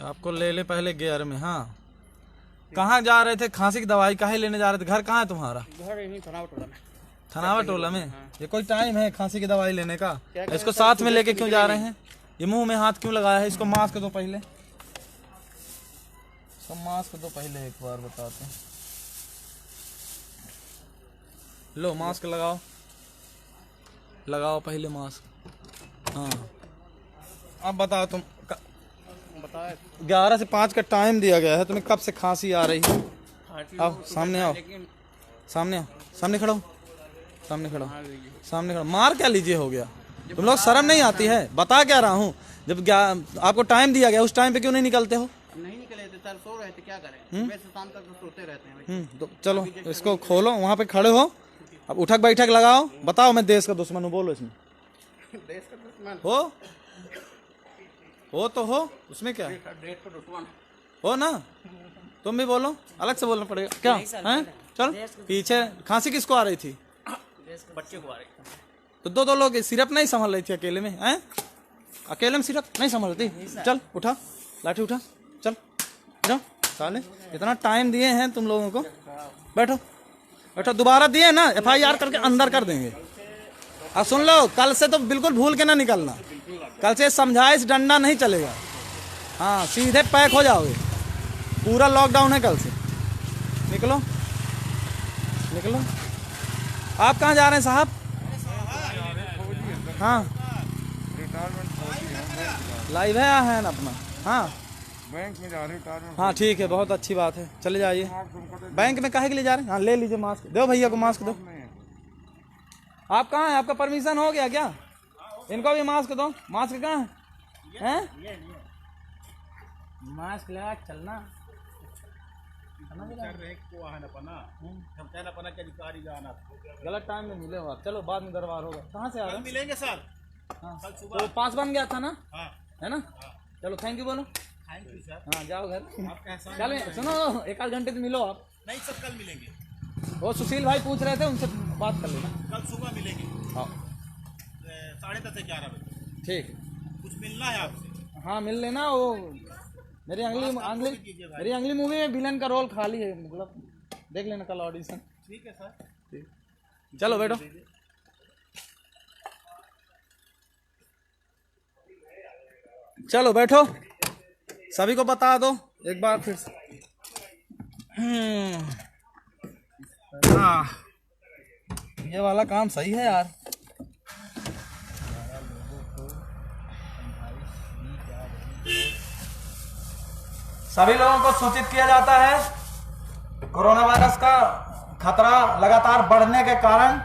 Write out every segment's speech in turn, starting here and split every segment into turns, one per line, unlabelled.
आपको ले ले पहले गियर में। हाँ, कहाँ जा रहे थे? खांसी की दवाई काहे लेने जा रहे थे? घर कहाँ है तुम्हारा?
घर यहीं थनावा टोला में।
थनावा टोला में? ये कोई टाइम है खांसी की दवाई लेने का? इसको साथ में लेके क्यों जा रहे हैं? ये मुंह में हाथ क्यों लगाया है? इसको मास्क दो पहले, इसको मास्क दो पहले, एक बार बताते हैं। लो मास्क लगाओ, लगाओ पहले मास्क। हाँ, अब बताओ तुम। 11 से 5 का टाइम दिया गया है, तुम्हें कब से खांसी आ रही है? आओ सामने, आओ सामने, आओ सामने खड़ो, सामने खड़ो, सामने खड़ो। मार क्या लीजिए हो गया? तुम लोग शर्म नहीं आती है? बता क्या रहा हूँ, जब आपको टाइम दिया गया उस टाइम पे क्यों नहीं निकलते हो?
नहीं निकले थे सर, सो रहे थे, क्या करें, वैसे शाम तक तो सोते रहते हैं।
तो चलो इसको खोलो, वहाँ पे खड़े हो, अब उठक बैठक लगाओ। बताओ मैं देश का दुश्मन हूँ, बोलो इसमें।
देश का दुश्मन
हो तो हो, उसमें क्या है?
देश का दुश्मन
हो ना, तुम भी बोलो, अलग से बोलना पड़ेगा क्या है? चल पीछे। खांसी किसको आ रही थी?
बच्चे को आ रही।
तो दो लोग सिरप नहीं संभाल रही थी अकेले में? हैं, अकेले में सिरप नहीं संभाल रही? चल उठा, लाठी उठा, चल जाओ। साले इतना टाइम दिए हैं तुम लोगों को, बैठो बैठो। दोबारा दिए ना, FIR करके अंदर कर देंगे। अब सुन लो, कल से तो बिल्कुल भूल के ना निकलना, कल से समझाइश डंडा नहीं चलेगा। हाँ, सीधे पैक हो जाओगे। पूरा लॉकडाउन है कल से। निकलो निकलो। आप कहाँ जा रहे हैं साहब? हाँ, लाइव है ना अपना? हाँ,
बैंक में जा रहे हैं।
हाँ ठीक है, बहुत अच्छी बात है, चले जाइए। बैंक में काहे के लिए जा रहे हैं? हाँ ले लीजिए मास्क, दो भैया को मास्क दो। आप कहाँ हैं? आपका परमिशन हो गया क्या? इनको भी मास्क दो। मास्क कहाँ है?
मास्क लगा चलना।
गलत टाइम में मिले हो आप, चलो बाद में दरबार होगा। कहाँ से आ रहे हैं?
मिलेंगे सर।
हाँ, तो पास बन गया था ना?
हाँ।
है ना? चलो थैंक यू बोलो।
Thank you sir.
हाँ जाओ घर। चलो सुनो, एक आध घंटे तो मिलो आप।
नहीं सर, कल मिलेंगे।
वो सुशील भाई पूछ रहे थे, उनसे बात कर लेना।
कल सुबह मिलेंगे।
हाँ
10:30 से 11 बजे।
ठीक,
कुछ मिलना है आपसे?
हाँ मिल लेना। वो मेरी अगली मूवी में विलन का रोल खाली है, मतलब देख लेना कल ऑडिशन।
ठीक है सर।
ठीक, चलो बैठो। चलो बैठो, सभी को बता दो एक बार फिर से। हाँ, ये वाला काम सही है यार। सभी लोगों को सूचित किया जाता है, कोरोना वायरस का खतरा लगातार बढ़ने के कारण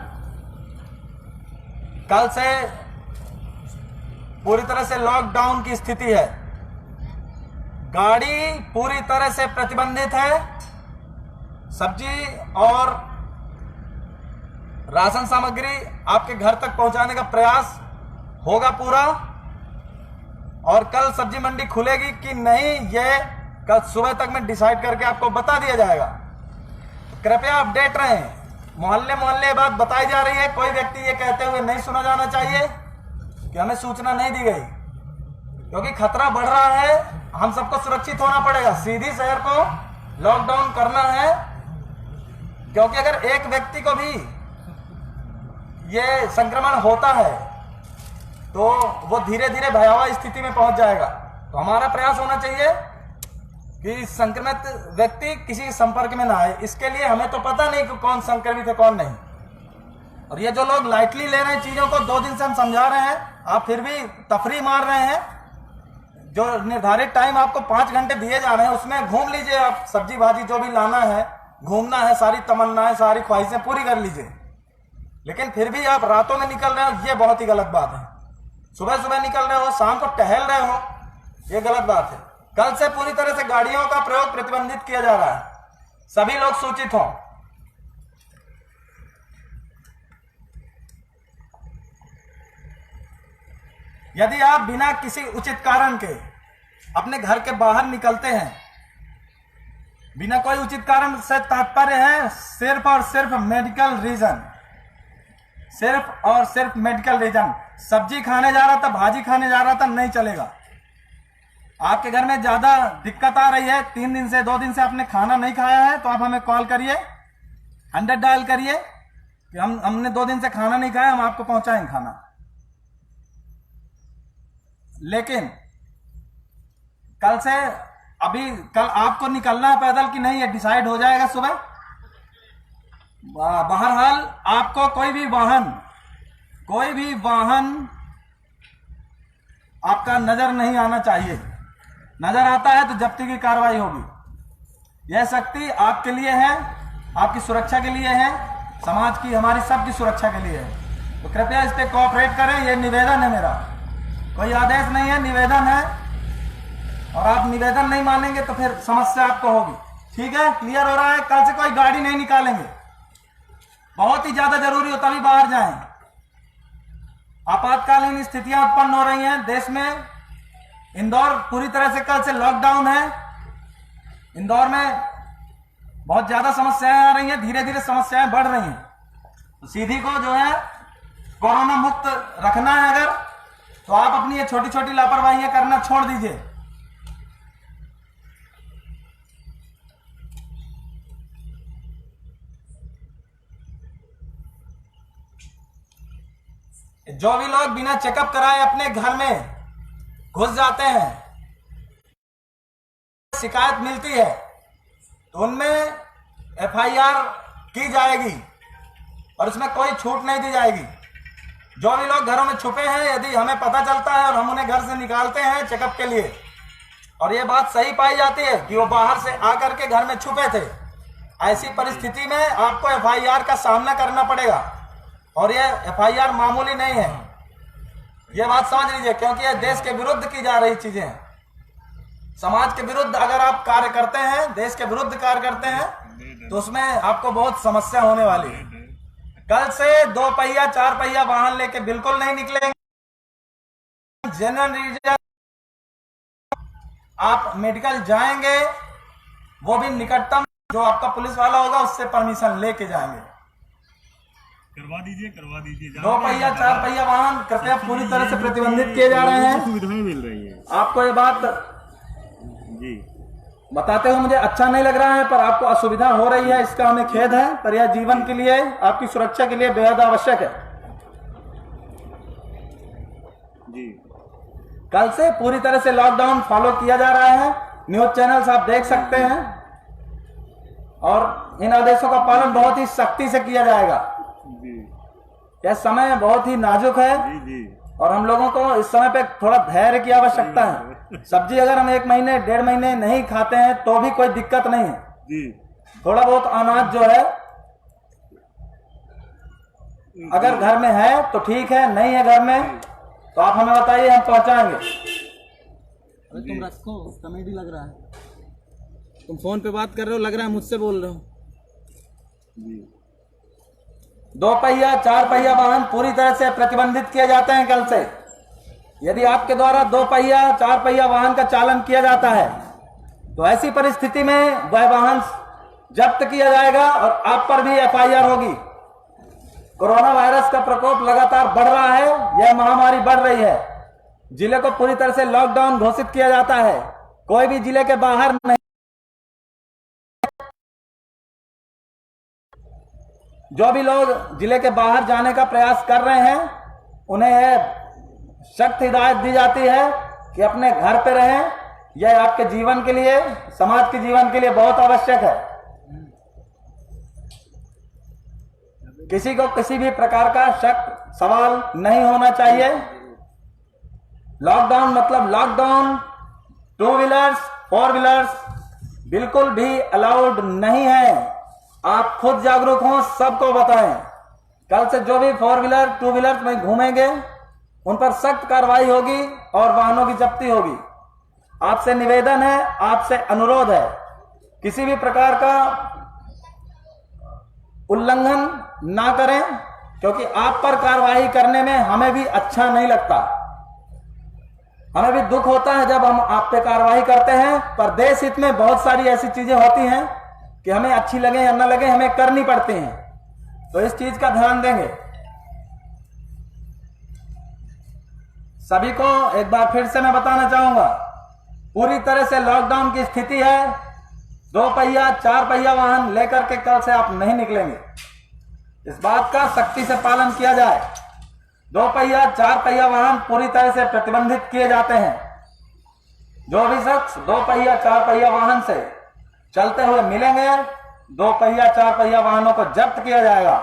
कल से पूरी तरह से लॉकडाउन की स्थिति है। गाड़ी पूरी तरह से प्रतिबंधित है। सब्जी और राशन सामग्री आपके घर तक पहुंचाने का प्रयास होगा पूरा। और कल सब्जी मंडी खुलेगी कि नहीं, ये कल सुबह तक में डिसाइड करके आपको बता दिया जाएगा। कृपया अपडेट रहें। मोहल्ले मोहल्ले बात बताई जा रही है, कोई व्यक्ति ये कहते हुए नहीं सुना जाना चाहिए कि हमें सूचना नहीं दी गई, क्योंकि खतरा बढ़ रहा है। हम सबको सुरक्षित होना पड़ेगा। सीधी शहर को लॉकडाउन करना है, क्योंकि अगर एक व्यक्ति को भी ये संक्रमण होता है तो वो धीरे धीरे भयावह स्थिति में पहुंच जाएगा। तो हमारा प्रयास होना चाहिए कि संक्रमित व्यक्ति किसी के संपर्क में ना आए। इसके लिए हमें तो पता नहीं कि कौन संक्रमित है कौन नहीं। और ये जो लोग लाइटली ले रहे हैं चीजों को, 2 दिन से हम समझा रहे हैं, आप फिर भी तफरी मार रहे हैं। जो निर्धारित टाइम आपको 5 घंटे दिए जा रहे हैं, उसमें घूम लीजिए। आप सब्जी भाजी जो भी लाना है, घूमना है, सारी तमन्नाएं सारी ख्वाहिशें पूरी कर लीजिए। लेकिन फिर भी आप रातों में निकल रहे हो, ये बहुत ही गलत बात है। सुबह सुबह निकल रहे हो, शाम को टहल रहे हो, ये गलत बात है। कल से पूरी तरह से गाड़ियों का प्रयोग प्रतिबंधित किया जा रहा है। सभी लोग सूचित हों। यदि आप बिना किसी उचित कारण के अपने घर के बाहर निकलते हैं, बिना कोई उचित कारण से तात्पर्य है सिर्फ और सिर्फ मेडिकल रीजन, सिर्फ और सिर्फ मेडिकल रीजन। सब्जी खाने जा रहा था, भाजी खाने जा रहा था, नहीं चलेगा। आपके घर में ज्यादा दिक्कत आ रही है, 3 दिन से 2 दिन से आपने खाना नहीं खाया है, तो आप हमें कॉल करिए, 100 डायल करिए कि हमने 2 दिन से खाना नहीं खाया, हम आपको पहुंचाएंगे खाना। लेकिन कल से, अभी कल आपको निकलना है पैदल कि नहीं, ये डिसाइड हो जाएगा सुबह। बहरहाल आपको कोई भी वाहन आपका नजर नहीं आना चाहिए। नजर आता है तो जब्ती की कार्रवाई होगी। यह सख्ती आपके लिए है, आपकी सुरक्षा के लिए है, समाज की, हमारी सबकी सुरक्षा के लिए है। तो कृपया इस पे कोऑपरेट करें, यह निवेदन है मेरा, कोई आदेश नहीं है, निवेदन है। और आप निवेदन नहीं मानेंगे तो फिर समस्या आपको होगी। ठीक है, क्लियर हो रहा है? कल से कोई गाड़ी नहीं निकालेंगे, बहुत ही ज्यादा जरूरी हो तभी बाहर जाएं। आपातकालीन स्थितियां उत्पन्न हो रही हैं देश में। इंदौर पूरी तरह से कल से लॉकडाउन है। इंदौर में बहुत ज्यादा समस्याएं आ रही हैं, धीरे धीरे समस्याएं बढ़ रही हैं। तो सीधी को जो है कोरोना मुक्त रखना है अगर, तो आप अपनी ये छोटी छोटी लापरवाहियां करना छोड़ दीजिए। जो भी लोग बिना चेकअप कराए अपने घर में घुस जाते हैं, शिकायत मिलती है तो उनमें FIR की जाएगी और इसमें कोई छूट नहीं दी जाएगी। जो भी लोग घरों में छुपे हैं, यदि हमें पता चलता है और हम उन्हें घर से निकालते हैं चेकअप के लिए, और ये बात सही पाई जाती है कि वो बाहर से आकर के घर में छुपे थे, ऐसी परिस्थिति में आपको FIR का सामना करना पड़ेगा। और ये FIR मामूली नहीं है, ये बात समझ लीजिए, क्योंकि ये देश के विरुद्ध की जा रही चीजें हैं। समाज के विरुद्ध अगर आप कार्य करते हैं, देश के विरुद्ध कार्य करते हैं, तो उसमें आपको बहुत समस्या होने वाली है। कल से 2 पहिया 4 पहिया वाहन लेके बिल्कुल नहीं निकलेंगे। जनरल रीजन आप मेडिकल जाएंगे, वो भी निकटतम जो आपका पुलिस वाला होगा उससे परमिशन लेके जाएंगे।
करवा दीजिए
2 पहिया 4 पहिया वाहन कृपया पूरी तरह से प्रतिबंधित किए जा रहे हैं।
सुविधाएं मिल रही है
आपको ये बात
जी
बताते हुए मुझे अच्छा नहीं लग रहा है, पर आपको असुविधा हो रही है, इसका हमें खेद है, पर यह जीवन के लिए, आपकी सुरक्षा के लिए बेहद आवश्यक है।
जी।
कल से पूरी तरह से लॉकडाउन फॉलो किया जा रहा है। न्यूज चैनल्स आप देख सकते हैं, और इन आदेशों का पालन बहुत ही सख्ती से किया जाएगा। यह समय बहुत ही नाजुक है और हम लोगों को इस समय पे थोड़ा धैर्य की आवश्यकता है। सब्जी अगर हम 1 महीने 1.5 महीने नहीं खाते हैं तो भी कोई दिक्कत नहीं है। थोड़ा बहुत अनाज जो है अगर घर में है तो ठीक है, नहीं है घर में तो आप हमें बताइए, हम पहुंचाएंगे। अरे तुम रखो, कॉमेडी लग रहा है, तुम फोन पे बात कर रहे हो, लग रहा है मुझसे बोल रहे हो। 2 पहिया 4 पहिया वाहन पूरी तरह से प्रतिबंधित किए जाते हैं कल से। यदि आपके द्वारा 2 पहिया 4 पहिया वाहन का चालन किया जाता है तो ऐसी परिस्थिति में वह वाहन जब्त किया जाएगा और आप पर भी FIR होगी। कोरोना वायरस का प्रकोप लगातार बढ़ रहा है, यह महामारी बढ़ रही है। जिले को पूरी तरह से लॉकडाउन घोषित किया जाता है, कोई भी जिले के बाहर नहीं। जो भी लोग जिले के बाहर जाने का प्रयास कर रहे हैं उन्हें सख्त हिदायत दी जाती है कि अपने घर पे रहें। यह आपके जीवन के लिए, समाज के जीवन के लिए बहुत आवश्यक है। किसी को किसी भी प्रकार का शक सवाल नहीं होना चाहिए। लॉकडाउन मतलब लॉकडाउन। 2 व्हीलर्स 4 व्हीलर्स बिल्कुल भी अलाउड नहीं है। आप खुद जागरूक हों, सबको बताएं। कल से जो भी 4 व्हीलर 2 व्हीलर में घूमेंगे उन पर सख्त कार्रवाई होगी और वाहनों की जब्ती होगी। आपसे निवेदन है, आपसे अनुरोध है, किसी भी प्रकार का उल्लंघन ना करें, क्योंकि आप पर कार्रवाई करने में हमें भी अच्छा नहीं लगता। हमें भी दुख होता है जब हम आप पे कार्रवाई करते हैं, पर देश हित में बहुत सारी ऐसी चीजें होती हैं कि हमें अच्छी लगे या ना लगे, हमें करनी पड़ती हैं। तो इस चीज का ध्यान देंगे। सभी को एक बार फिर से मैं बताना चाहूंगा, पूरी तरह से लॉकडाउन की स्थिति है। 2 पहिया 4 पहिया वाहन लेकर के कल से आप नहीं निकलेंगे। इस बात का सख्ती से पालन किया जाए। 2 पहिया 4 पहिया वाहन पूरी तरह से प्रतिबंधित किए जाते हैं। जो भी शख्स 2 पहिया 4 पहिया वाहन से चलते हुए मिलेंगे, 2 पहिया 4 पहिया वाहनों को जब्त किया जाएगा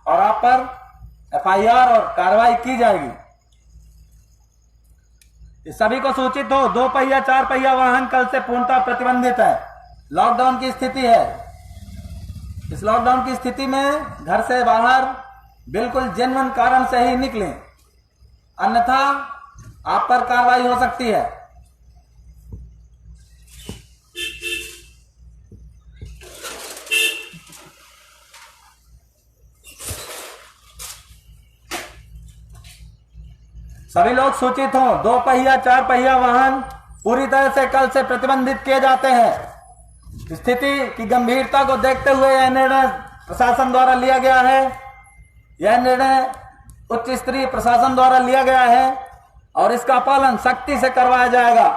और आप पर FIR और कार्रवाई की जाएगी। इस सभी को सूचित हो, 2 पहिया 4 पहिया वाहन कल से पूर्णतः प्रतिबंधित है। लॉकडाउन की स्थिति है। इस लॉकडाउन की स्थिति में घर से बाहर बिल्कुल जेन्युइन कारण से ही निकलें, अन्यथा आप पर कार्रवाई हो सकती है। सभी लोग सूचित हो, 2 पहिया 4 पहिया वाहन पूरी तरह से कल से प्रतिबंधित किए जाते हैं। स्थिति की गंभीरता को देखते हुए यह निर्णय प्रशासन द्वारा लिया गया है। यह निर्णय उच्च स्तरीय प्रशासन द्वारा लिया गया है और इसका पालन सख्ती से करवाया जाएगा।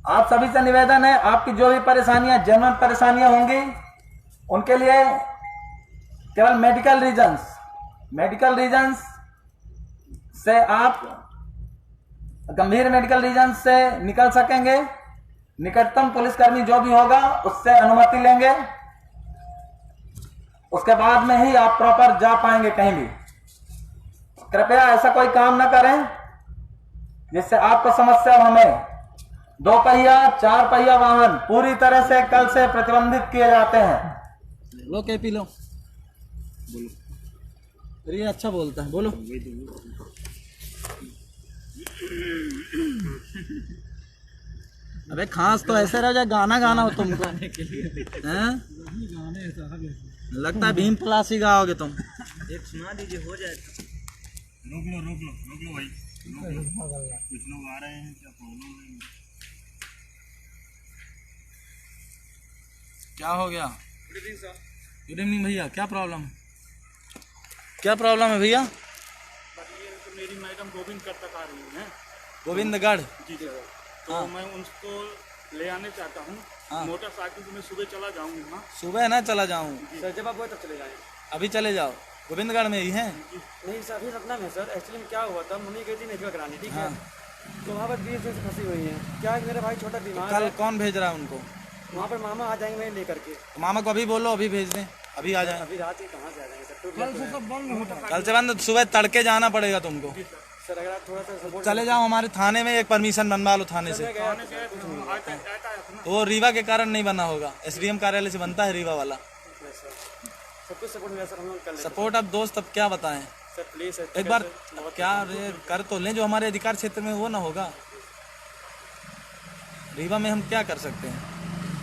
आप सभी से निवेदन है, आपकी जो भी परेशानियां जेन्युइन परेशानियां होंगी उनके लिए केवल मेडिकल रीजंस से आप गंभीर मेडिकल रीजन से निकल सकेंगे। निकटतम पुलिसकर्मी जो भी होगा उससे अनुमति लेंगे, उसके बाद में ही आप प्रॉपर जा पाएंगे कहीं भी। कृपया ऐसा कोई काम ना करें जिससे आपको समस्या हो। हमें 2 पहिया 4 पहिया वाहन पूरी तरह से कल से प्रतिबंधित किए जाते हैं।
लो के पी लो। ये अच्छा बोलता है, बोलो। अबे खांस तो ऐसे रह जाए, गाना गाना हो तुमको हैं? लगता है भीम पलासी गाओगे तुम। एक सुना दीजिए, हो जाए।
रोक लो भाई, कुछ लोग आ रहे हैं, क्या प्रॉब्लम है?
क्या हो गया? गुड इवनिंग भैया, क्या प्रॉब्लम है? क्या प्रॉब्लम है भैया?
तो मेरी मैडम गोविंदगढ़ तक आ रही है।
गोविंदगढ़?
जी सर। तो मैं उनको ले आने चाहता हूँ। मोटरसाइकिल से मैं सुबह चला जाऊँगा।
सुबह ना चला जाऊँ
सर, जब आप वो तब चले जाएं।
अभी चले जाओ। गोविंदगढ़ में ही हैं?
नहीं सर, अभी सतना में सर। एक्चुअली में क्या हुआ था, मम्मी गई थी मेडिकल कराने, ठीक है। तो वहाँ पर 20 दिन से फंसी हुई है। क्या है, मेरा भाई छोटा बीमार
कल
है।
कौन भेज रहा है उनको?
वहाँ पर मामा आ जाएंगे मेरे लेकर के।
मामा को अभी बोलो, अभी भेज दें, अभी आ जाए।
अभी रात ही कहाँ से आ जाएंगे सर?
कल से बंद, सुबह तड़के जाना पड़ेगा तुमको।
सर अगर आप थोड़ा सा सपोर्ट।
चले जाओ हमारे थाने में, एक परमिशन बनवा लो थाने से। वो रीवा के कारण नहीं बना होगा, SDM कार्यालय से बनता है रीवा वाला।
सब कुछ सपोर्ट मिला सर, हम लोग कर लेंगे।
सपोर्ट अब दोस्त अब क्या बताएं
सर प्लीज सर,
एक बार। क्या रे कर तो लें, जो हमारे अधिकार क्षेत्र में वो ना होगा। रीवा में हम क्या कर सकते हैं?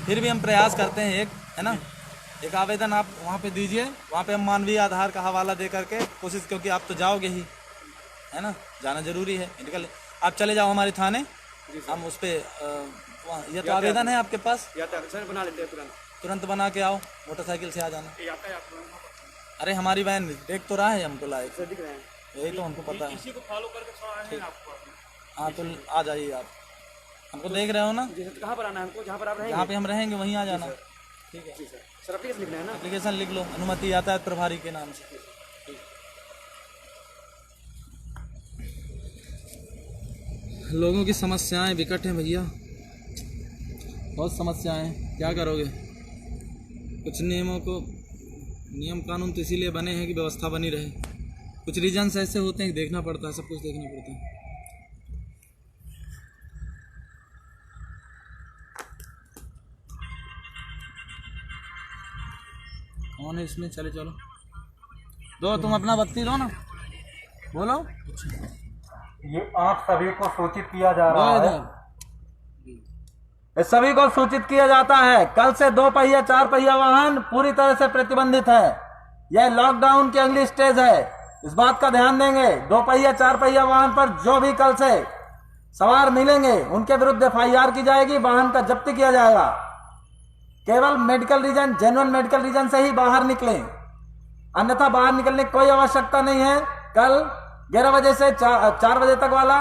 फिर भी हम प्रयास करते हैं, एक है ना, एक आवेदन आप वहाँ पे दीजिए। वहाँ पे हम मानवीय आधार का हवाला दे करके कोशिश, क्योंकि आप तो जाओगे ही, है ना, जाना जरूरी है मेडिकल। आप चले जाओ हमारे थाने, हम उस पर ये तो आवेदन है आपके पास,
सर बना लेते हैं
तुरंत बना के आओ, मोटरसाइकिल से आ जाना। अरे हमारी वैन देख तो रहा है हमको लायक,
सर दिख रहे हैं।
यही तो हमको पता है।
इसी को फॉलो करके थोड़ा है आपको।
हाँ तो आ जाइए आप, हमको देख रहे हो ना,
जी सर, कहाँ पर आना है हमको? जहाँ पर आप रहेंगे।
जहाँ पे हम रहेंगे वहीं आ जाना।
ठीक है सर, एप्लीकेशन लिखना है ना?
एप्लीकेशन लिख लो, अनुमति यातायात प्रभारी के नाम से। लोगों की समस्याएं विकट हैं भैया, बहुत समस्याएं हैं, क्या करोगे? कुछ नियम कानून तो इसीलिए बने हैं कि व्यवस्था बनी रहे। कुछ रीजन्स ऐसे होते हैं कि देखना पड़ता है, सब कुछ देखना पड़ता है। कौन है इसमें? चलो दो, तुम अपना बत्ती दो ना, बोलो।
ये आप सभी को सूचित किया जा रहा है, इस सभी को सूचित किया जाता है, कल से 2 पहिया 4 पहिया वाहन पूरी तरह से प्रतिबंधित है। यह लॉकडाउन की अगली स्टेज है, इस बात का ध्यान देंगे। 2 पहिया 4 पहिया वाहन पर जो भी कल से सवार मिलेंगे उनके विरुद्ध FIR की जाएगी, वाहन का जब्ती किया जाएगा। केवल medical reason, genuine medical reason से ही बाहर निकलें, अन्यथा बाहर निकलने की कोई आवश्यकता नहीं है। कल 11 बजे से 4 बजे तक वाला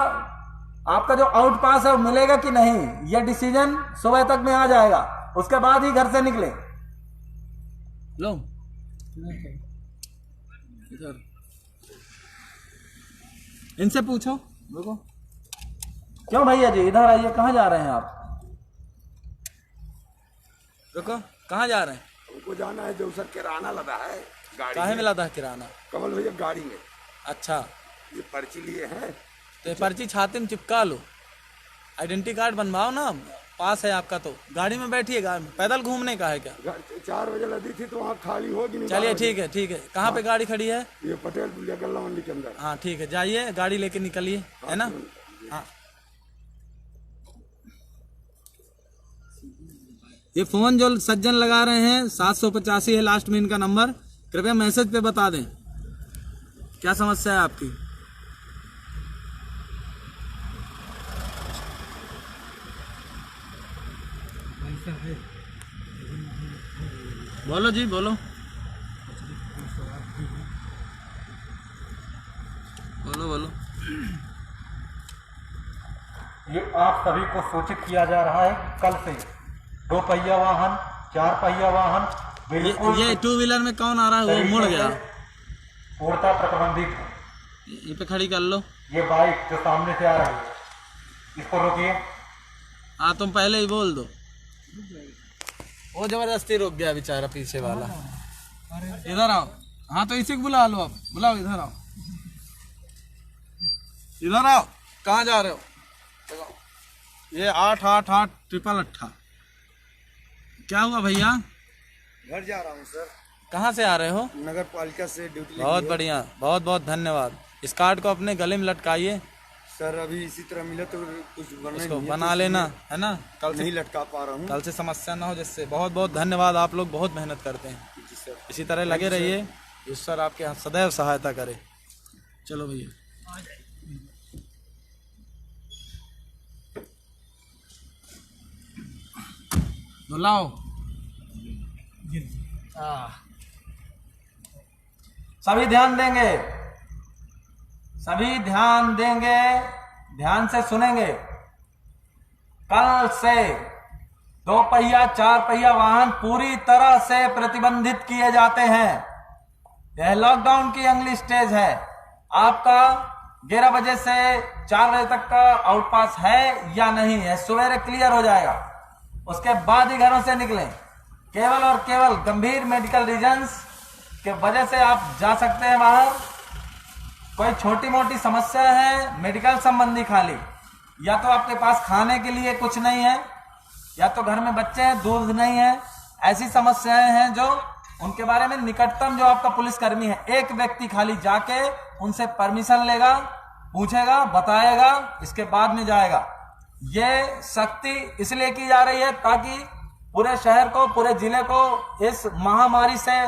आपका जो आउट पास है वो मिलेगा कि नहीं, ये डिसीजन सुबह तक में आ जाएगा, उसके बाद ही घर से निकले।
लो इधर इनसे पूछो। रुको,
क्यों भैया जी, इधर आइए, कहाँ जा रहे हैं आप?
रुको, कहाँ जा रहे हैं?
हमको जाना है जो सर किराना लदा है गाड़ी
काहे में लादा है किराना?
कमल भैया गाड़ी में
अच्छा,
ये पर्ची लिए हैं।
तो ये पर्ची छाते में चिपका लो, आइडेंटिटी कार्ड बनवाओ ना, पास है आपका तो गाड़ी में बैठिएगा। पैदल घूमने का है क्या?
4 बजे लदी थी तो वहाँ खाली होगी नहीं।
चलिए ठीक है ठीक है। कहाँ पे गाड़ी खड़ी है?
ये पटेल पुलिया गल्ला मंडी के अंदर।
हाँ ठीक है, जाइए गाड़ी लेके निकलिए, है ना। हाँ, ये फोन जो सज्जन लगा रहे हैं 785 है लास्ट में इनका नंबर, कृपया मैसेज पे बता दें क्या समस्या है आपकी। बोलो जी बोलो, बोलो बोलो।
ये आप सभी को सूचित किया जा रहा है कल से 2 पहिया वाहन, 4 पहिया वाहन बिल्कुल
ये 2 व्हीलर में कौन आ रहा है? वो मुड़ गया,
पूर्णतः प्रतिबंधित है।
यहीं पे खड़ी कर लो।
ये बाइक जो सामने से आ रही है, इसको रोकिए।
हाँ तुम पहले ही बोल दो। वो जबरदस्ती रुक गया बेचारा पीछे वाला। इधर आओ। हाँ तो इसी को बुला लो, आप बुलाओ, इधर आओ, इधर आओ। कहाँ जा रहे हो? ये 88888। क्या हुआ भैया?
घर जा रहा हूँ सर।
कहाँ से आ रहे हो?
नगर पालिका से ड्यूटी।
बहुत बढ़िया, बहुत बहुत धन्यवाद। इस कार्ड को अपने गले में लटकाइए
सर। अभी इसी तरह मिला तो कुछ बनना
इसको
नहीं है,
बना
तो
लेना, है ना। कल
नहीं
से
लटका पा रहा हूँ।
कल से समस्या ना हो जिससे। बहुत बहुत धन्यवाद, आप लोग बहुत मेहनत करते हैं।
जी सर।
इसी तरह लगे रहिए, ईश्वर आपके सदैव सहायता करे। चलो भैया, बुलाओ।
सभी ध्यान देंगे, सभी ध्यान देंगे, ध्यान से सुनेंगे। कल से 2 पहिया 4 पहिया वाहन पूरी तरह से प्रतिबंधित किए जाते हैं। यह लॉकडाउन की अगली स्टेज है। आपका 11 बजे से 4 बजे तक का आउटपास है या नहीं है, सवेरे क्लियर हो जाएगा। उसके बाद ही घरों से निकलें। केवल और केवल गंभीर मेडिकल रीजंस के वजह से आप जा सकते हैं बाहर। कोई छोटी मोटी समस्या है मेडिकल संबंधी खाली, या तो आपके पास खाने के लिए कुछ नहीं है, या तो घर में बच्चे हैं, दूध नहीं है, ऐसी समस्याएं हैं जो उनके बारे में निकटतम जो आपका पुलिसकर्मी है, एक व्यक्ति खाली जाके उनसे परमिशन लेगा, पूछेगा, बताएगा, इसके बाद में जाएगा। ये सख्ती इसलिए की जा रही है ताकि पूरे शहर को, पूरे जिले को इस महामारी से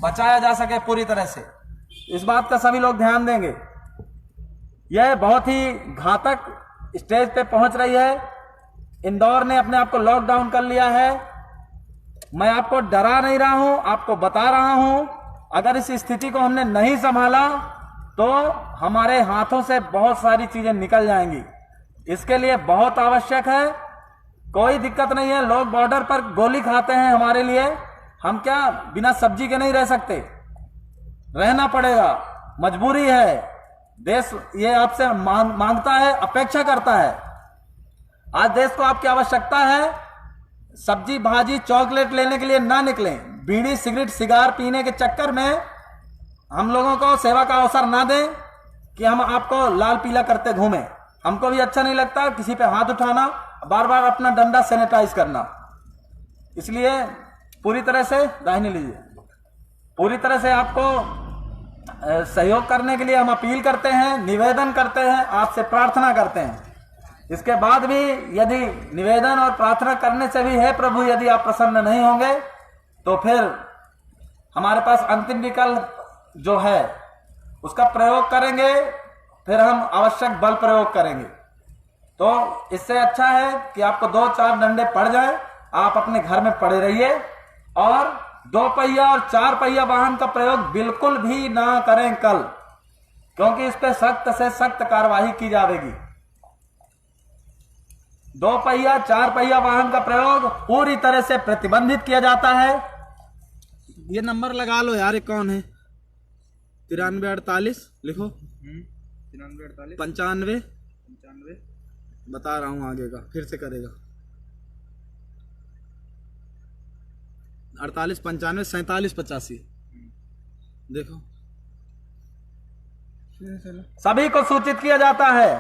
बचाया जा सके पूरी तरह से। इस बात का सभी लोग ध्यान देंगे। यह बहुत ही घातक स्टेज पे पहुंच रही है। इंदौर ने अपने आप को लॉकडाउन कर लिया है। मैं आपको डरा नहीं रहा हूं, आपको बता रहा हूं, अगर इस स्थिति को हमने नहीं संभाला तो हमारे हाथों से बहुत सारी चीजें निकल जाएंगी। इसके लिए बहुत आवश्यक है। कोई दिक्कत नहीं है, लोग बॉर्डर पर गोली खाते हैं हमारे लिए, हम क्या बिना सब्जी के नहीं रह सकते? रहना पड़ेगा, मजबूरी है। देश ये आपसे मांगता है, अपेक्षा करता है। आज देश को आपकी आवश्यकता है। सब्जी भाजी चॉकलेट लेने के लिए ना निकलें। बीड़ी सिगरेट सिगार पीने के चक्कर में हम लोगों को सेवा का अवसर ना दें कि हम आपको लाल पीला करते घूमें। हमको भी अच्छा नहीं लगता किसी पे हाथ उठाना, बार बार अपना डंडा सैनिटाइज करना। इसलिए पूरी तरह से दाहिनी लीजिए, पूरी तरह से आपको सहयोग करने के लिए हम अपील करते हैं, निवेदन करते हैं, आपसे प्रार्थना करते हैं। इसके बाद भी यदि निवेदन और प्रार्थना करने से भी है प्रभु यदि आप प्रसन्न नहीं होंगे तो फिर हमारे पास अंतिम विकल्प जो है उसका प्रयोग करेंगे, फिर हम आवश्यक बल प्रयोग करेंगे। तो इससे अच्छा है कि आपको 2-4 डंडे पड़ जाए, आप अपने घर में पड़े रहिए और 2 पहिया और 4 पहिया वाहन का प्रयोग बिल्कुल भी ना करें कल, क्योंकि इस पे सख्त से सख्त कार्रवाई की जाएगी। 2 पहिया 4 पहिया वाहन का प्रयोग पूरी तरह से प्रतिबंधित किया जाता है।
ये नंबर लगा लो यार, ये कौन है? 9348 लिखो, 95 बता रहा हूँ आगे का, फिर से करेगा। 48 95 47 85 देखो।
सभी को सूचित किया जाता है,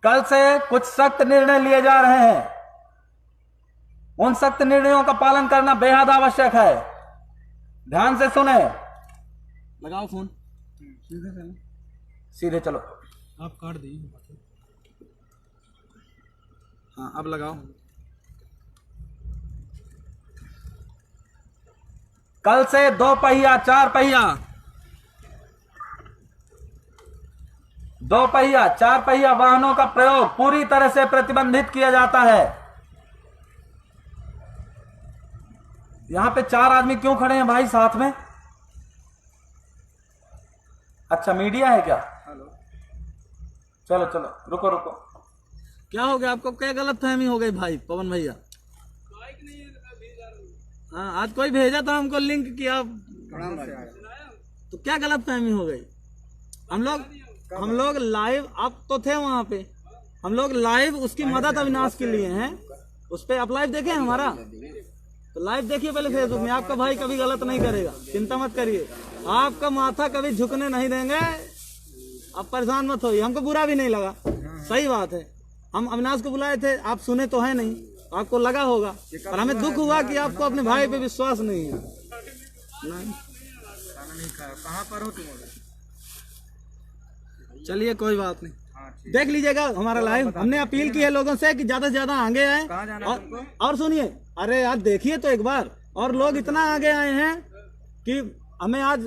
कल से कुछ सख्त निर्णय लिए जा रहे हैं। उन सख्त निर्णयों का पालन करना बेहद आवश्यक है। ध्यान से सुने।
लगाओ फोन,
सीधे चलो।
आप काट दीजिए। हाँ अब लगाओ।
कल से 2 पहिया 4 पहिया 2 पहिया 4 पहिया वाहनों का प्रयोग पूरी तरह से प्रतिबंधित किया जाता है। यहां पे 4 आदमी क्यों खड़े हैं भाई साथ में? अच्छा मीडिया है क्या? चलो चलो रुको रुको।
क्या हो गया आपको? क्या गलत फहमी हो गई भाई पवन भैया? हाँ आज कोई भेजा था हमको लिंक किया, तो क्या गलत फहमी हो गई? हम लोग लाइव, आप तो थे वहां पे, हम लोग लाइव उसकी मदद अविनाश के लिए हैं। उस पे आप लाइव देखे हमारा, तो लाइव देखिए पहले फेसबुक में। आपका भाई कभी गलत नहीं करेगा, चिंता मत करिए। आपका माथा कभी झुकने नहीं देंगे, आप परेशान मत होइए। हमको बुरा भी नहीं लगा, सही बात है। हम अविनाश को बुलाए थे, आप सुने तो है नहीं, आपको लगा होगा, पर हमें दुख हुआ कि आपको अपने भाई पे विश्वास नहीं है। नहीं
कहाँ पर हो तुम?
चलिए कोई बात नहीं, देख लीजिएगा हमारा लाइव। हमने अपील की है लोगों से कि ज्यादा से ज्यादा आगे आए। और सुनिए, अरे यार देखिए तो एक बार। और लोग इतना आगे आए हैं कि हमें आज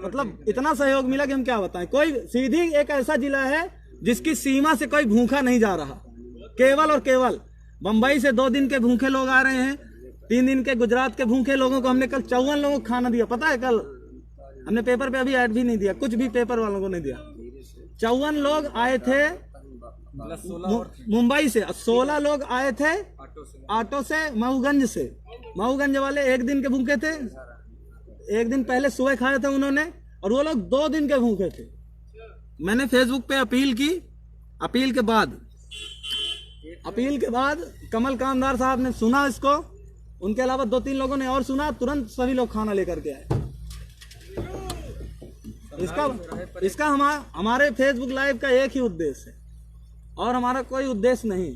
मतलब इतना सहयोग मिला कि हम क्या बताएं। कोई सीधी एक ऐसा जिला है जिसकी सीमा से कोई भूखा नहीं जा रहा। केवल और केवल बंबई से 2 दिन के भूखे लोग आ रहे हैं, 3 दिन के गुजरात के भूखे लोगों को हमने कल 54 लोगों को खाना दिया। पता है कल हमने पेपर पे अभी ऐड भी नहीं दिया, कुछ भी पेपर वालों को नहीं दिया। 54 लोग आए थे मुंबई से, 16 लोग आए थे ऑटो से महूगंज से। महूगंज वाले 1 दिन के भूखे थे, 1 दिन पहले सुबह खाए थे उन्होंने, और वो लोग 2 दिन के भूखे थे। मैंने फेसबुक पे अपील की, अपील के बाद कमल कामदार साहब ने सुना इसको, उनके अलावा 2-3 लोगों ने और सुना, तुरंत सभी लोग खाना लेकर के आए। इसका हमारे फेसबुक लाइव का एक ही उद्देश्य है, और हमारा कोई उद्देश्य नहीं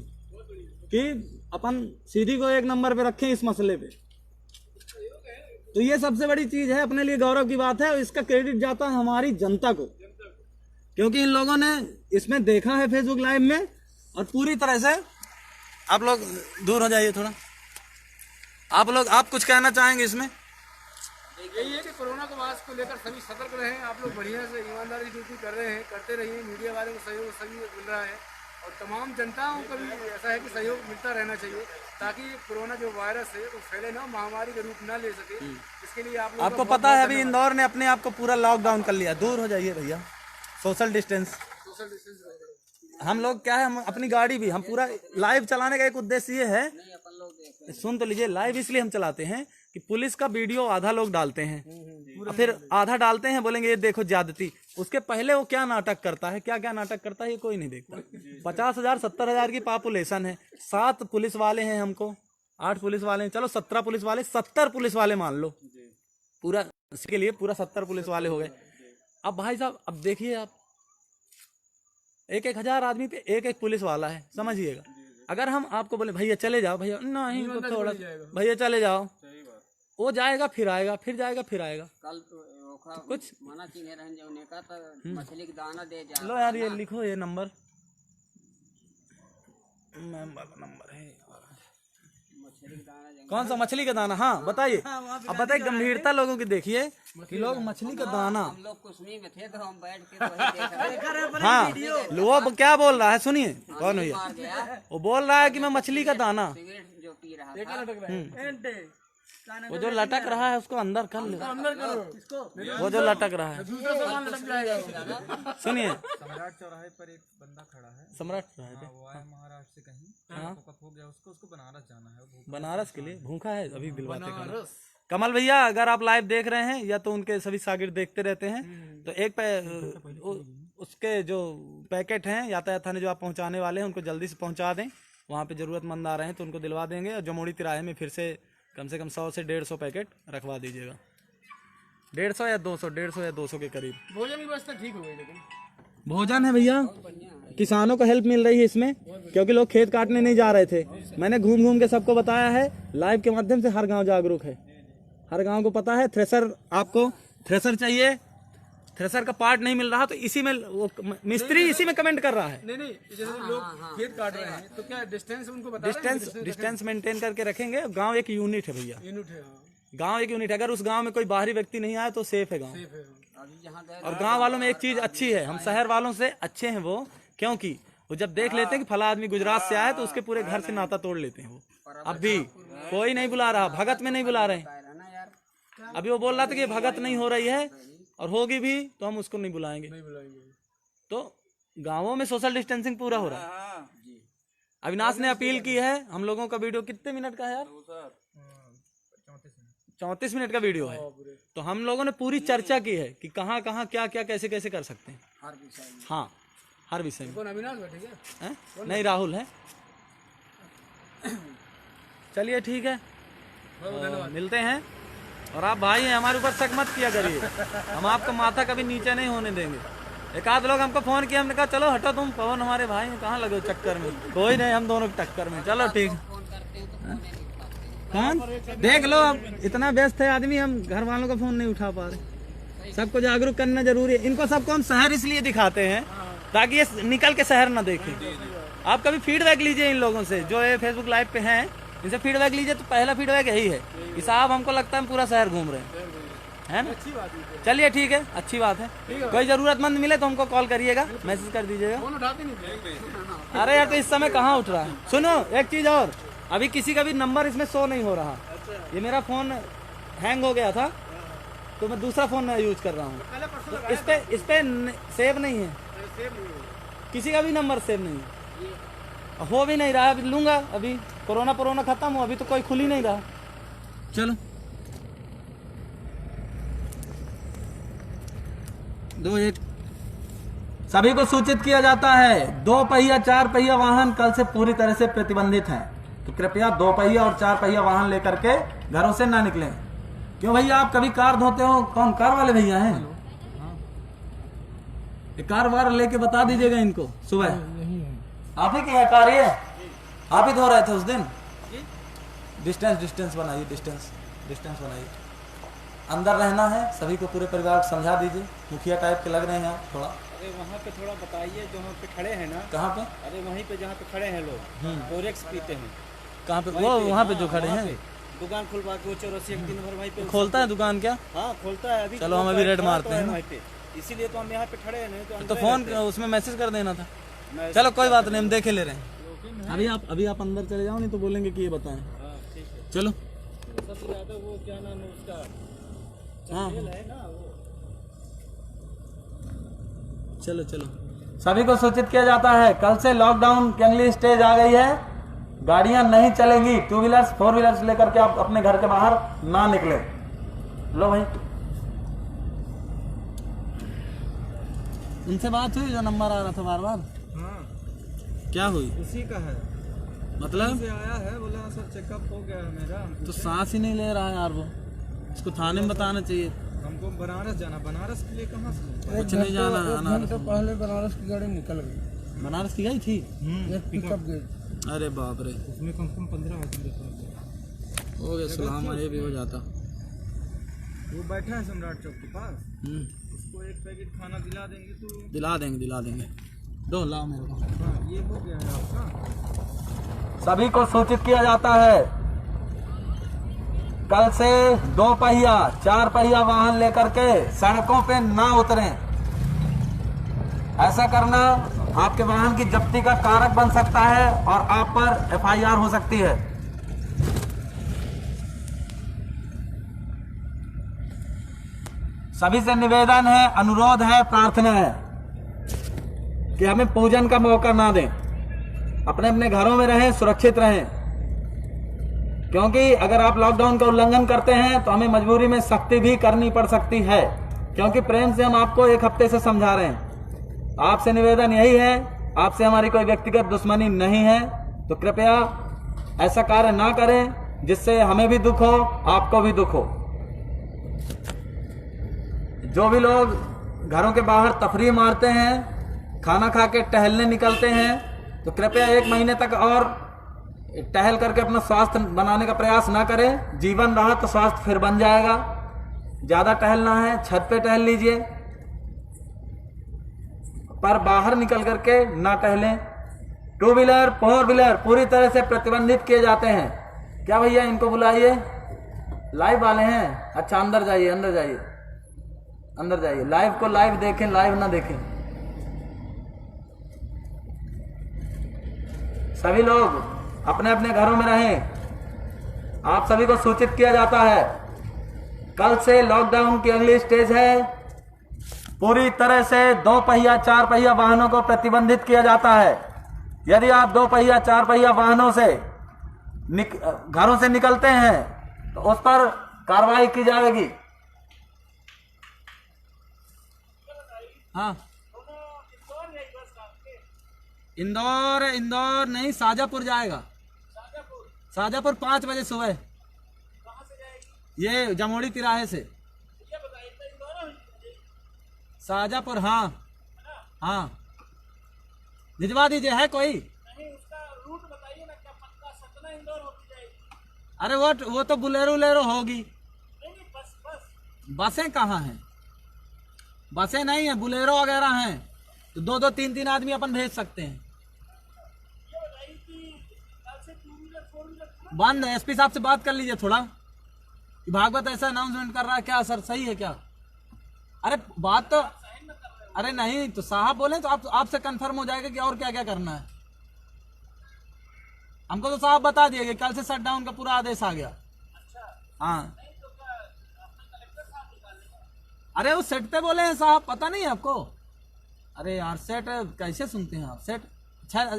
कि अपन सीधी को 1 नंबर पे रखें इस मसले पे। तो ये सबसे बड़ी चीज है, अपने लिए गौरव की बात है, और इसका क्रेडिट जाता है हमारी जनता को, क्योंकि इन लोगों ने इसमें देखा है फेसबुक लाइव में। और पूरी तरह से आप लोग दूर हो जाइए थोड़ा, आप कुछ कहना चाहेंगे इसमें?
यही है कि कोरोना के वायरस को लेकर सभी सतर्क रहें। आप लोग बढ़िया से ईमानदारी ड्यूटी कर रहे हैं, करते रहिए। मीडिया वालों को सहयोग सभी मिल रहा है, और तमाम जनताओं को भी ऐसा है कि सहयोग मिलता रहना चाहिए, ताकि कोरोना जो वायरस है वो फैले ना, महामारी का रूप ना ले सके। इसके लिए
आपको पता है अभी इंदौर ने अपने आप को पूरा लॉकडाउन कर लिया। दूर हो जाइए भैया, सोशल डिस्टेंस। हम लोग क्या है, हम अपनी गाड़ी भी, हम पूरा लाइव चलाने का एक उद्देश्य ये है, सुन तो लीजिए, लाइव इसलिए हम चलाते हैं कि पुलिस का वीडियो आधा लोग डालते हैं, और फिर आधा डालते हैं, बोलेंगे ये देखो ज्यादती। उसके पहले वो क्या नाटक करता है, क्या क्या नाटक करता है, ये कोई नहीं देखता। 50,000 70,000 की पॉपुलेशन है, 7 पुलिस वाले हैं, हमको 8 पुलिस वाले हैं, चलो 17 पुलिस वाले, 70 पुलिस वाले मान लो, पूरा इसके लिए पूरा 70 पुलिस वाले हो गए। अब भाई साहब, अब देखिए आप, 1-1 हजार आदमी पे 1-1 पुलिस वाला है, समझिएगा। अगर हम आपको बोले भैया चले जाओ, भैया नहीं तो थोड़ा, भैया चले जाओ, वो जाएगा फिर आएगा, फिर जाएगा फिर आएगा।
कल तो कुछ मना चिन्ह रहन जौने का तो मछली के दाना दे जा।
लो यार ये लिखो, ये नंबर है, कौन सा मछली का दाना? हाँ बताइए, अब बताइए गंभीरता लोगों की देखिए कि लोग मछली का दाना।
हम लोग कुसमी में थे तो हम बैठ के वही देख रहे थे।
हाँ वो क्या बोल रहा है सुनिए, कौन भैया? वो बोल रहा है कि मैं मछली का दाना
सिगरेट जो पी रहा था,
वो जो लटक रहा है उसको अंदर कर लो, वो जो लटक रहा है।
दूसरा सामान लटक जाएगा।
सुनिए,
सम्राट चौराहे पर एक बंदा खड़ा है,
सम्राट चौराहे पे
वो आया महाराष्ट्र से कहीं,
हाँ।
कप हो गया उसको बनारस जाना है, वो
बनारस के लिए भूखा है, अभी दिलवाते हैं। कमल भैया, अगर आप लाइव देख रहे हैं या तो उनके सभी शागिर्द देखते रहते हैं, तो उसके जो पैकेट हैं यातायात थाने जो आप पहुंचाने वाले हैं उनको जल्दी से पहुंचा दें। वहाँ पे ज़रूरतमंद आ रहे हैं तो उनको दिलवा देंगे। और जमोड़ी तिराहे में फिर से कम 100 से 150 पैकेट रखवा दीजिएगा। 150 या 200 के करीब।
भोजन की व्यवस्था ठीक हो गई, लेकिन
भोजन है भैया, किसानों को हेल्प मिल रही है इसमें, क्योंकि लोग खेत काटने नहीं जा रहे थे। मैंने घूम घूम के सबको बताया है, लाइव के माध्यम से हर गांव जागरूक है, हर गांव को पता है। थ्रेसर, आपको थ्रेसर चाहिए, थ्रेसर का पार्ट नहीं मिल रहा तो इसी में वो मिस्त्री इसी में कमेंट कर रहा है।
नहीं जैसे लोग खेत काट रहे हैं तो क्या डिस्टेंस उनको बता रहे हैं?
डिस्टेंस मेंटेन करके रखेंगे। गांव एक यूनिट है भैया,
यूनिट है।
गांव एक यूनिट है। अगर उस गांव में कोई बाहरी व्यक्ति नहीं आया तो सेफ है गांव।
अभी जहाँ गए
और गांव वालों में एक चीज अच्छी है, हम शहर वालों से अच्छे हैं वो, क्योंकि वो जब देख लेते हैं कि फला आदमी गुजरात से आया है तो उसके पूरे घर से नाता तोड़ लेते हैं वो। अब भी कोई नहीं बुला रहा, भगत में नहीं बुला रहे।
ना यार,
अभी वो बोल रहा था कि भगत नहीं हो रही है और होगी भी तो हम उसको नहीं बुलाएंगे। तो गांवों में सोशल डिस्टेंसिंग पूरा हो रहा है। अविनाश ने अपील की है। हम लोगों का वीडियो कितने मिनट का है यार? 34 मिनट का वीडियो है। तो हम लोगों ने पूरी चर्चा की है कि कहाँ कहाँ क्या क्या कैसे कैसे कर सकते हैं। हाँ, हर विषय में।
कौन अविनाश बैठे क्या?
हैं? नहीं, राहुल है। चलिए ठीक है, मिलते हैं। और आप भाई हैं, हमारे ऊपर शक मत किया करिए, हम आपका माथा कभी नीचे नहीं होने देंगे। एक आध लोग हमको फोन किया, हमने कहा चलो हटो तुम, पवन हमारे भाई हैं, कहाँ लगे हो चक्कर में? कोई नहीं, हम दोनों की टक्कर में। चलो ठीक।
फोन करते हैं तो फोन नहीं उठाते।
कौन देख लो, अब इतना व्यस्त है आदमी, हम घर वालों का फोन नहीं उठा पा रहे। सबको जागरूक करना जरूरी है। इनको सबको हम शहर इसलिए दिखाते हैं ताकि ये निकल के शहर ना देखें। आप कभी फीडबैक लीजिए इन लोगों से जो ये फेसबुक लाइव पे हैं, इनसे फीडबैक लीजिए। तो पहला फीडबैक यही है कि साहब हमको लगता है हम पूरा शहर घूम रहे हैं, है ना? चलिए ठीक है, अच्छी बात है। कोई जरूरतमंद मिले तो हमको कॉल करिएगा, मैसेज कर दीजिएगा।
फोन उठाते नहीं।
अरे यार, तो इस समय कहाँ उठ रहा है? सुनो एक चीज और, अभी किसी का भी नंबर इसमें शो नहीं हो रहा। ये मेरा फोन हैंग हो गया था तो मैं दूसरा फोन यूज कर रहा हूँ, तो इस पे सेव नहीं है, किसी का भी नंबर सेव नहीं है, हो भी नहीं रहा। अभी लूंगा, अभी कोरोना खत्म हो, अभी तो कोई खुल ही नहीं रहा। चलो दो एक सभी को सूचित किया जाता है, 2 पहिया 4 पहिया वाहन कल से पूरी तरह से प्रतिबंधित हैं। तो कृपया 2 पहिया और 4 पहिया वाहन लेकर के घरों से ना निकलें। क्यों भैया, आप कभी कार धोते हो? कौन कार वाले भैया हैं? कार वार लेके बता दीजिएगा इनको सुबह। आप ही की है कार ये? आप ही धो रहे थे उस दिन? डिस्टेंस बनाइए, डिस्टेंस बनाइए। अंदर रहना है, सभी को पूरे परिवार को समझा दीजिए। मुखिया टाइप के लग रहे हैं आप थोड़ा।
अरे वहाँ पे थोड़ा बताइए, जो वहाँ पे खड़े हैं ना।
कहाँ पे?
अरे वहीं पे जहाँ पे खड़े हैं लोग, कोरेक्स पीते हैं।
कहाँ पे? वो वहाँ पे जो खड़े हैं,
दुकान खुलवा के वो चौरसी एक दिन भर वहीं पे
खोलता है दुकान क्या?
हाँ खोलता है। अभी
चलो हम अभी रेड मारते हैं ना,
इसीलिए तो हम यहाँ पे खड़े हैं। नहीं तो
तो फोन उसमें मैसेज कर देना था। चलो कोई बात नहीं, हम देखे ले रहे हैं। अभी आप अंदर चले जाओ, नहीं तो बोलेंगे कि ये बताएं। चलो
सबसे ज्यादा वो क्या नाम है उसका,
हाँ
है ना वो।
चलो सभी को सूचित किया जाता है, कल से लॉकडाउन की अगली स्टेज आ गई है। गाड़ियां नहीं चलेंगी, 2 व्हीलर्स 4 व्हीलर्स लेकर के आप अपने घर के बाहर ना निकले। लो भाई, उनसे बात हुई जो नंबर आ रहा था बार बार? क्या हुई?
उसी का है,
मतलब
से आया है, बोला सर चेकअप हो गया है मेरा।
तो सांस ही नहीं ले रहा है यार वो, इसको थाने में बताना चाहिए।
हमको बनारस जाना, बनारस के लिए कहाँ से?
कुछ नहीं जाना,
पहले बनारस की गाड़ी निकल गई।
बनारस की गई थी,
एक पिकअप गई।
अरे बाप रे,
उसमें कम से कम 15 आदमी
हो गया सुलह, ये भी हो जाता।
वो बैठा है सम्राट चौक के पास, उसको एक पैकेट खाना दिला देंगे तो
दिला देंगे। दो लाओ मेरे को।
हाँ, ये हो गया है आपका।
सभी को सूचित किया जाता है, कल से 2 पहिया 4 पहिया वाहन लेकर के सड़कों पे ना उतरें। ऐसा करना आपके वाहन की जब्ती का कारक बन सकता है और आप पर FIR हो सकती है। सभी से निवेदन है, अनुरोध है, प्रार्थना है कि हमें पूजन का मौका ना दें, अपने अपने घरों में रहें, सुरक्षित रहें। क्योंकि अगर आप लॉकडाउन का उल्लंघन करते हैं तो हमें मजबूरी में सख्ती भी करनी पड़ सकती है, क्योंकि प्रेम से हम आपको 1 हफ्ते से समझा रहे हैं। आपसे निवेदन यही है, आपसे हमारी कोई व्यक्तिगत दुश्मनी नहीं है, तो कृपया ऐसा कार्य ना करें जिससे हमें भी दुख हो, आपको भी दुख हो। जो भी लोग घरों के बाहर तफरीह मारते हैं, खाना खा के टहलने निकलते हैं, तो कृपया 1 महीने तक और टहल करके अपना स्वास्थ्य बनाने का प्रयास ना करें। जीवन रहा तो स्वास्थ्य फिर बन जाएगा। ज्यादा टहलना है, छत पे टहल लीजिए, पर बाहर निकल करके ना टहलें। 2 व्हीलर 4 व्हीलर पूरी तरह से प्रतिबंधित किए जाते हैं। क्या भैया, इनको बुलाइए, लाइव वाले हैं। अच्छा, अंदर जाइए, अंदर जाइए, अंदर जाइए। लाइव को लाइव देखें, लाइव ना देखें। सभी लोग अपने अपने घरों में रहें। आप सभी को सूचित किया जाता है, कल से लॉकडाउन की अगली स्टेज है। पूरी तरह से 2 पहिया 4 पहिया वाहनों को प्रतिबंधित किया जाता है। यदि आप 2 पहिया 4 पहिया वाहनों से घरों से निकलते हैं तो उस पर कार्रवाई की जाएगी।
हाँ, इंदौर नहीं, शाजापुर जाएगा। शाजापुर 5 बजे सुबह। ये जमोड़ी तिराहे से शाजापुर। हाँ हाँ, भिजवा दीजिए। है कोई? नहीं, उसका रूट बताइए ना, क्या पक्का सतना इंदौर होती जाएगी? अरे वो तो बुलेरो होगी। नहीं, बस बसें कहाँ हैं? बसें नहीं है, बुलेरो वगैरह हैं, तो 2-2 3-3 आदमी अपन भेज सकते हैं। बंद है। एसपी साहब से बात कर लीजिए थोड़ा, भागवत ऐसा अनाउंसमेंट कर रहा है, क्या सर सही है क्या? अरे बात तो, अरे नहीं तो साहब बोले तो आपसे कंफर्म हो जाएगा कि और क्या क्या करना है। हमको तो साहब बता दिए कि कल से शटडाउन का पूरा आदेश आ गया। हाँ, अरे वो सेट पे बोले हैं साहब, पता नहीं है आपको? अरे यार, सेट कैसे सुनते हैं आप? सेट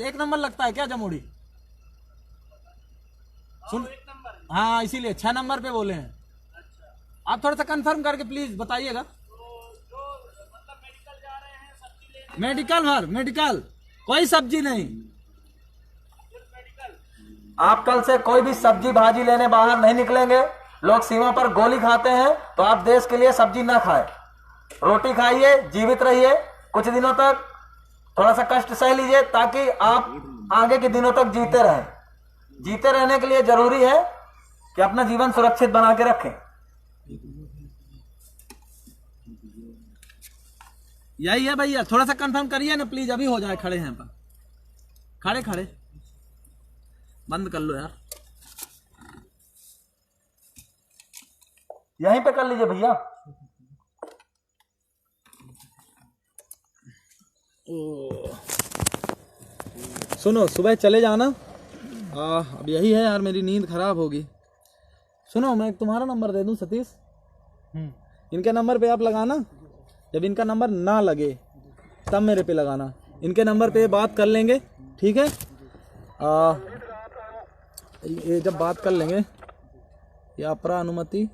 1 नंबर लगता है क्या जमोड़ी? सुन, हाँ, इसीलिए 6 नंबर पे बोले हैं। आप थोड़ा सा कंफर्म करके प्लीज बताइएगा। मेडिकल कोई सब्जी नहीं।
आप कल से कोई भी सब्जी भाजी लेने बाहर नहीं निकलेंगे। लोग सीमा पर गोली खाते हैं, तो आप देश के लिए सब्जी ना खाएं, रोटी खाइए, जीवित रहिए। कुछ दिनों तक थोड़ा सा कष्ट सह लीजिए, ताकि आप आगे के दिनों तक जीते रहें। जीते रहने के लिए जरूरी है कि अपना जीवन सुरक्षित बना के रखें।
यही है भैया, थोड़ा सा कंफर्म करिए ना प्लीज, अभी हो जाए। खड़े हैं पर, खड़े बंद कर लो यार,
यहीं पे कर लीजिए भैया।
सुनो, सुबह चले जाना। अब यही है यार, मेरी नींद खराब होगी। सुनो, मैं तुम्हारा नंबर दे दूं सतीश, इनके नंबर पे आप लगाना। जब इनका नंबर ना लगे तब मेरे पे लगाना। इनके नंबर पे बात कर लेंगे, ठीक है? ये जब बात कर लेंगे, यात्रा अनुमति,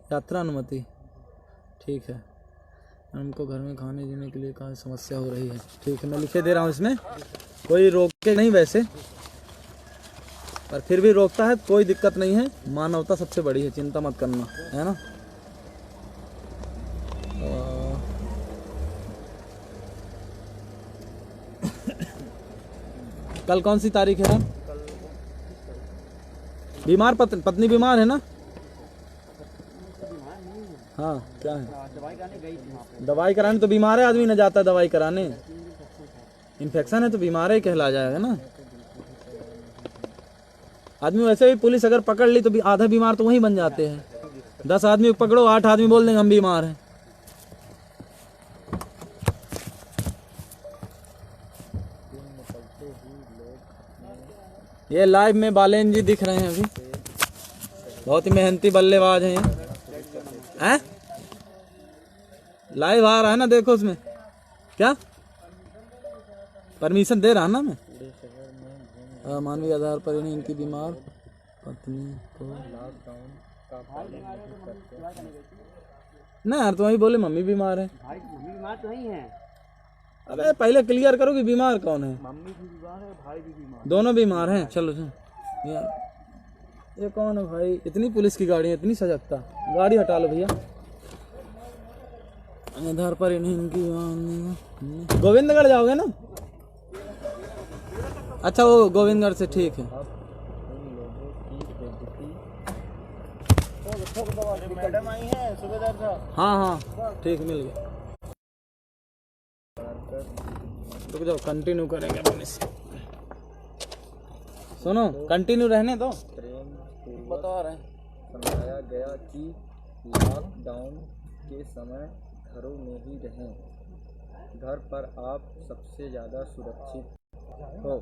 ठीक है। हमको घर में खाने पीने के लिए कहाँ समस्या हो रही है, ठीक है, मैं लिखे दे रहा हूँ। इसमें कोई रोके नहीं वैसे, पर फिर भी रोकता है, कोई दिक्कत नहीं है। मानवता सबसे बड़ी है, चिंता मत करना, है ना? कल कौन सी तारीख है? बीमार पत्नी बीमार है ना? हाँ, क्या है? दवाई कराने तो बीमार है आदमी, न जाता दवाई कराने। इन्फेक्शन है तो बीमार ही कहला जाएगा ना आदमी। वैसे भी पुलिस अगर पकड़ ली तो भी आधा बीमार तो वहीं बन जाते हैं। 10 आदमी पकड़ो, 8 आदमी बोल देंगे हम बीमार हैं। ये लाइव में बालेन जी दिख रहे हैं अभी, बहुत ही मेहनती बल्लेबाज हैं। हैं? लाइव आ रहा है ना, देखो उसमें क्या परमिशन दे रहा ना मैं। मानवीय आधार पर इन्हें इनकी बीमार पत्नी को ना यार, तुम्हारी बोले मम्मी बीमार है।
भाई मम्मी बीमार तो ही है।
अबे पहले क्लियर करो कि बीमार कौन है।
मम्मी भी बीमार है, भाई भी बीमार
दोनों बीमार हैं। चलो सुन यार, ये कौन है भाई? इतनी पुलिस की गाड़ी है, इतनी सजगता। गाड़ी हटा लो भैया। आधार पर इन्हें इनकी गोविंदगढ़ जाओगे ना? अच्छा वो गोविंदगढ़ से ठीक है।
मैडम आई है सुबेदार साहब।
हाँ हाँ ठीक, मिल गया। रुक जाओ, कंटिन्यू करेंगे अपन इसे। सुनो, कंटिन्यू रहने दो, बता रहे हैं।
समझाया गया कि लॉकडाउन के समय घरों में ही रहें, घर पर आप सबसे ज़्यादा सुरक्षित हो।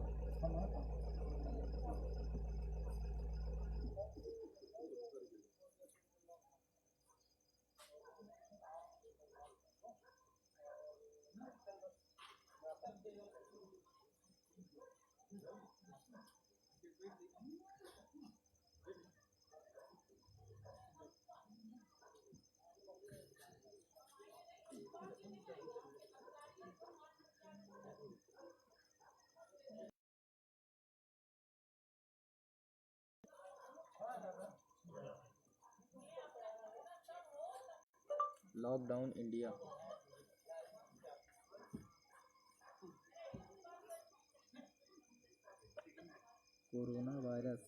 Lockdown India. Corona virus